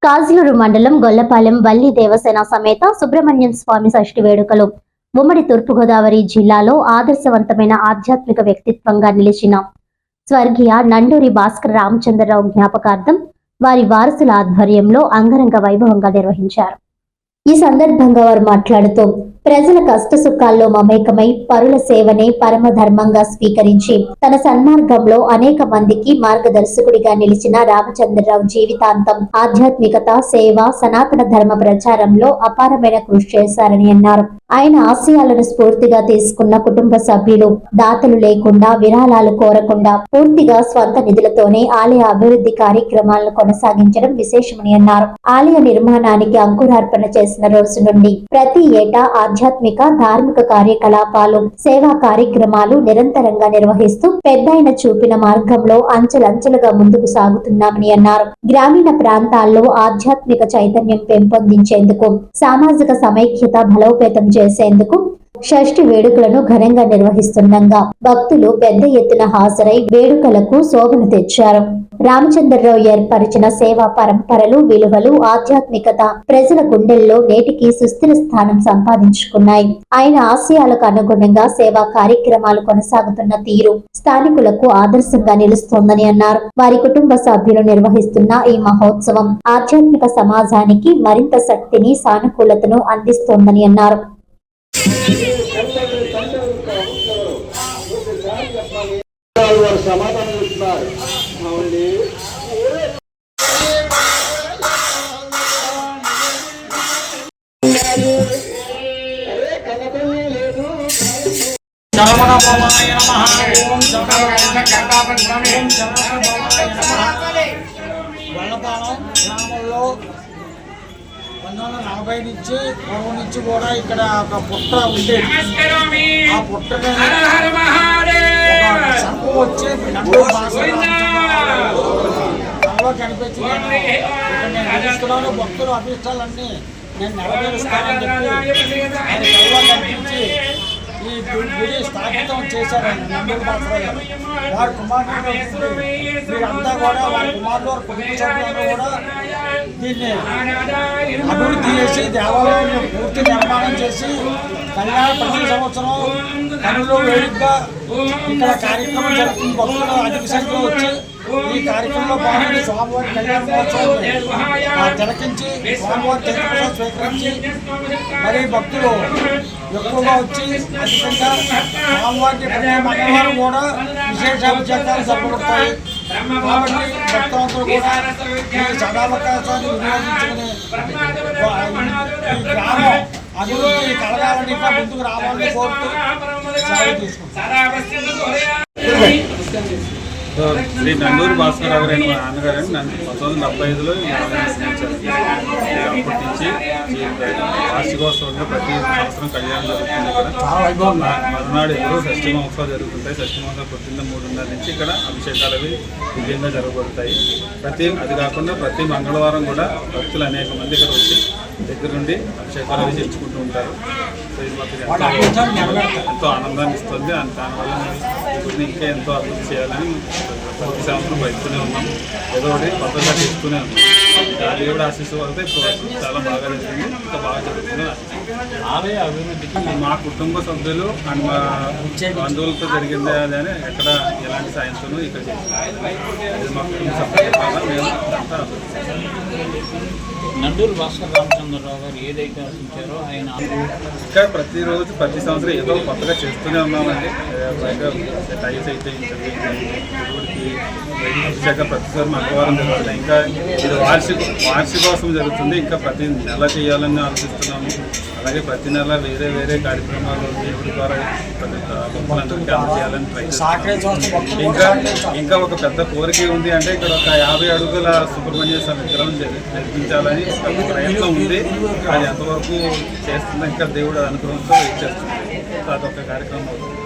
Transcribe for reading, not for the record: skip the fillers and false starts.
కాజలూరు మండలం గొల్లపాలెం వల్లి దేవసేన సమేత సుబ్రహ్మణ్యం స్వామి షష్ఠి వేడుకలు ఉమ్మడి తూర్పుగోదావరి జిల్లాలో ఆదర్శవంతమైన ఆధ్యాత్మిక వ్యక్తిత్వంగా నిలిచిన స్వర్గీయ నండూరి భాస్కర్ రామచంద్రరావు జ్ఞాపకార్థం వారి వారసుల ఆధ్వర్యంలో అంగరంగ వైభవంగా నిర్వహించారు. ఈ సందర్భంగా వారు మాట్లాడుతూ ప్రజల కష్ట సుఖాల్లో మమేకమై పరుల సేవనే పరమ ధర్మంగా స్వీకరించి తన సన్మార్గంలో అనేక మందికి మార్గదర్శకుడిగా నిలిచిన రామచంద్రరావు జీవితాంతం ఆధ్యాత్మికత, సేవ, సనాతన ధర్మ ప్రచారంలో అపారమైన కృషి చేశారని అన్నారు. ఆయన ఆశయాలను స్ఫూర్తిగా తీసుకున్న కుటుంబ సభ్యులు దాతలు లేకుండా, విరాళాలు కోరకుండా పూర్తిగా స్వంత నిధులతోనే ఆలయ అభివృద్ధి కార్యక్రమాలను కొనసాగించడం విశేషమని అన్నారు. ఆలయ నిర్మాణానికి అంకురార్పణ చేసిన రోజు నుండి ప్రతి ఏటా ఆధ్యాత్మిక, ధార్మిక కార్యకలాపాలు, సేవా కార్యక్రమాలు నిరంతరంగా నిర్వహిస్తూ పెద్దాయన చూపిన మార్గంలో అంచెలంచెలుగా ముందుకు సాగుతున్నామని అన్నారు. గ్రామీణ ప్రాంతాల్లో ఆధ్యాత్మిక చైతన్యం పెంపొందించేందుకు, సామాజిక సమైక్యత బలోపేతం చేసేందుకు షష్ఠి వేడుకలను ఘనంగా నిర్వహిస్తుండగా భక్తులు పెద్ద ఎత్తున హాజరై వేడుకలకు శోభను తెచ్చారు. రామచంద్రరావు ఏర్పరిచిన సేవా పరంపరలు, విలువలు, ఆధ్యాత్మికత ప్రజల గుండెల్లో నేటికి సుస్థిర స్థానం సంపాదించుకున్నాయి. ఆయన ఆశయాలకు అనుగుణంగా సేవా కార్యక్రమాలు కొనసాగుతున్న తీరు స్థానికులకు ఆదర్శంగా నిలుస్తోందని అన్నారు. వారి కుటుంబ సభ్యులు నిర్వహిస్తున్న ఈ మహోత్సవం ఆధ్యాత్మిక సమాజానికి మరింత శక్తిని, సానుకూలతను అందిస్తోందని అన్నారు. సమాధానం ఇస్తున్నారు. గొల్లపాలెం గ్రామంలో 1940 నుంచి పూర్వం నుంచి కూడా ఇక్కడ ఒక పుట్ట ఉండేది. ఆ పుట్టని సంపు వచ్చి అందులో కనిపించింది. ఇక్కడ నేను నిలుస్తున్నాను, భక్తులు అభిష్టాలన్నీ నేను నెరవేరుస్తానని చెప్పి ఆయన కళ్ళలో కనిపించి ఈ గుడి స్థాపితం చేశారు. నండూరి భాస్కర్ గారు వారి కుమారుడు వీరంతా కూడా వారి కుమారుడు, వారి కుటుంబ సభ్యులు కూడా దీన్ని అభివృద్ధి చేసి దేవాలయాన్ని పూర్తి నిర్మాణం చేసి కళ్యాణ ప్రతి సంవత్సరం కనులు వేడుకగా ఇక్కడ కార్యక్రమం జరుగుతుంది. భక్తులు అధిక సంఖ్యలో వచ్చి ఈ కార్యక్రమంలో పాల్గొని స్వామివారి కళ్యాణ మహోత్సవాన్ని తిలకించి స్వామివారి తీర్థప్రసాదం స్వీకరించి మరి భక్తులు ఎక్కువగా వచ్చి అధికంగా స్వామివారికి ప్రతి మంగళవారం కూడా విశేష అభిషేకాలు జరపబడతాయి. కాబట్టి భక్తులందరూ కూడా ఈ సదావకాశాన్ని వినియోగించుకుని ఈ గ్రామం అభివృద్ధి కలగాలని ముందుకు రావాలని కోరుతూ సేవ తీసుకుంటాం. శ్రీ నండూరి భాస్కర్ రావు గారు మా నాన్నగారు నన్ను 1975లో అప్పటి నుంచి వార్షికోత్సవంలో ప్రతి సంవత్సరం కళ్యాణం జరుగుతుంది. ఇక్కడ మరునాడు ఎప్పుడూ షష్ఠి మహోత్సవాలు జరుగుతుంటాయి. షష్ఠి మహోత్సవం పొద్దున్న 3:30 నుంచి ఇక్కడ అభిషేకాలు అవి విజయంగా జరగబడతాయి. అది కాకుండా ప్రతి మంగళవారం కూడా భక్తులు అనేక మంది ఇక్కడ వచ్చి దగ్గర నుండి అభిషేకాలు అవి చేర్చుకుంటూ ఉంటారు. ఎంతో ఆనందాన్ని ఇస్తుంది. దానివల్ల ఇప్పుడు ఇంకా ఎంతో అభివృద్ధి చేయాలని ప్రతి సంవత్సరం ప్రయత్నిస్తూనే ఉన్నాం. ఏదో ఒకటి కొత్తగా చేస్తూనే ఉన్నాం. దాని కూడా ఆశిస్తూ వస్తే ఇప్పుడు చాలా బాగా జరిగింది, ఇంకా బాగా జరుగుతుంది. ఆలయ అభివృద్ధికి మా కుటుంబ సభ్యులు అండ్ మా బంధువులతో జరిగింది అని ఎక్కడ ఎలాంటి సాయంతోనూ ఇక్కడ చేస్తాం. మా కుటుంబ సభ్యుల ద్వారా మేము అంతా నండూరి భాస్కర్ రామచంద్రరావు గారు ఏదైతే ఆశించారో ఆయన ఇంకా ప్రతిరోజు ప్రతి సంవత్సరం ఏదో కొత్తగా చేస్తూనే ఉన్నామండి. పైగా టైల్స్ అయితే వచ్చాక ప్రతిసారి మంగళవారం జరుగుతుంది. ఇంకా ఇది వార్షికోత్సవం జరుగుతుంది. ఇంకా ప్రతి నెల చేయాలని ఆలోచిస్తున్నాము. అలాగే ప్రతి నెల వేరే వేరే కార్యక్రమాలు దేవుడి ద్వారా భక్తులందరికీ అందజేయాలని ఇంకా ఒక పెద్ద కోరిక ఉంది. అంటే ఇక్కడ ఒక 50 అడుగుల సుబ్రహ్మణ్య స్వామి విగ్రహం నిర్మించాలని ఒక ప్రయత్నం ఉంది. అది ఎంతవరకు చేస్తుందో ఇంకా దేవుడు అనుగ్రహంతో చేస్తుంది. అదొక కార్యక్రమం అవుతుంది.